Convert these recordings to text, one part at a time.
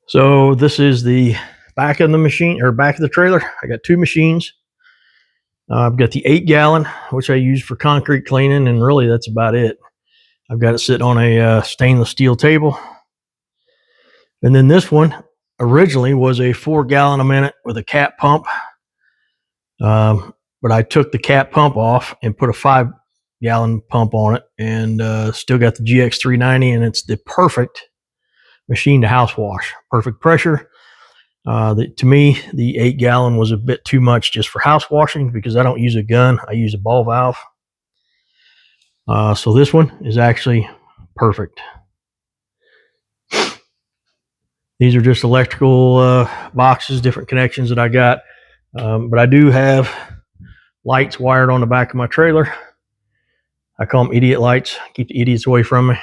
So this is the back of the machine, or back of the trailer. I got two machines. I've got the 8-gallon, which I use for concrete cleaning, and really that's about it. I've got it sitting on a stainless steel table. And then this one originally was a 4-gallon a minute with a cap pump. But I took the cap pump off and put a 5-gallon pump on it, and still got the GX390, and it's the perfect machine to house wash. Perfect pressure. To me, the 8-gallon was a bit too much just for house washing because I don't use a gun. I use a ball valve. So this one is actually perfect. These are just electrical boxes, different connections that I got. But I do have lights wired on the back of my trailer. I call them idiot lights. Keep the idiots away from me.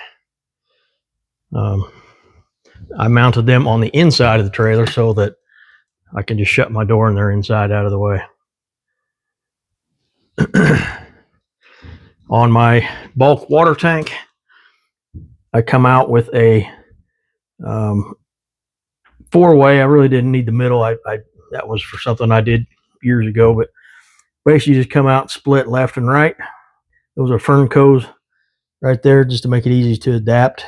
I mounted them on the inside of the trailer so that I can just shut my door and they're inside out of the way. On my bulk water tank, I come out with a 4-way. I really didn't need the middle. That was for something I did years ago, but basically just come out, split left and right. Those are fern cones right there just to make it easy to adapt.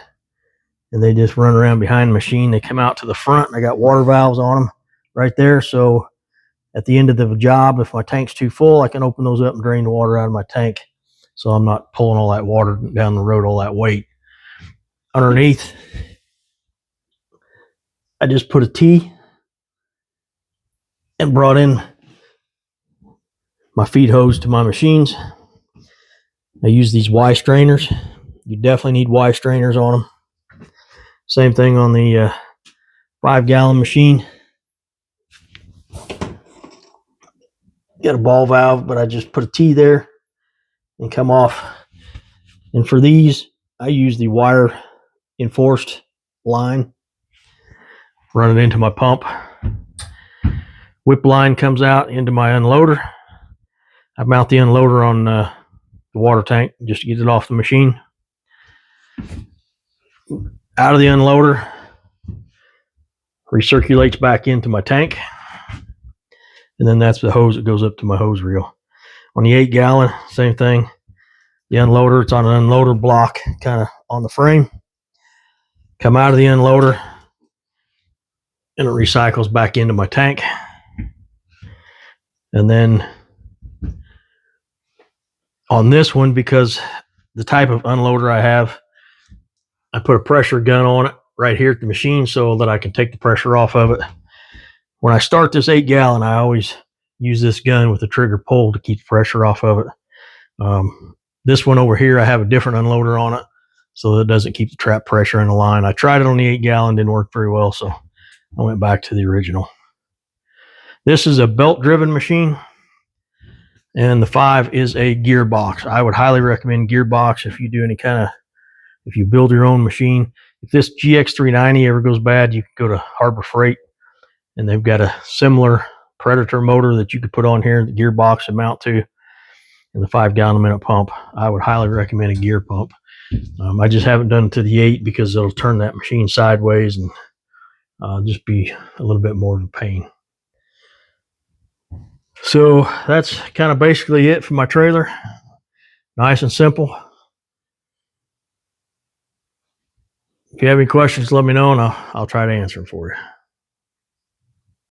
And they just run around behind the machine. They come out to the front, and I got water valves on them right there. So at the end of the job, if my tank's too full, I can open those up and drain the water out of my tank. So I'm not pulling all that water down the road, all that weight. Underneath, I just put a T and brought in my feed hose to my machines. I use these Y strainers. You definitely need Y strainers on them. Same thing on the 5-gallon machine. Got a ball valve, but I just put a T there and come off. And for these, I use the wire enforced line. Run it into my pump. Whip line comes out into my unloader. I mount the unloader on the water tank just to get it off the machine. Out of the unloader, recirculates back into my tank. And then that's the hose that goes up to my hose reel. On the 8-gallon, same thing. The unloader, it's on an unloader block, kind of on the frame. Come out of the unloader, and it recycles back into my tank. And then on this one, because the type of unloader I have, I put a pressure gun on it right here at the machine so that I can take the pressure off of it. When I start this 8-gallon, I always use this gun with the trigger pull to keep the pressure off of it. This one over here, I have a different unloader on it so that it doesn't keep the trap pressure in the line. I tried it on the 8-gallon, didn't work very well, so I went back to the original. This is a belt-driven machine, and the 5 is a gearbox. I would highly recommend gearbox if you do any kind of, if you build your own machine. If this GX390 ever goes bad, you can go to Harbor Freight, and they've got a similar Predator motor that you could put on here, the gearbox and mount to, and the 5-gallon a minute pump. I would highly recommend a gear pump. I just haven't done it to the 8 because it'll turn that machine sideways and just be a little bit more of a pain. So that's kind of basically it for my trailer. Nice and simple. If you have any questions, let me know, and I'll try to answer them for you.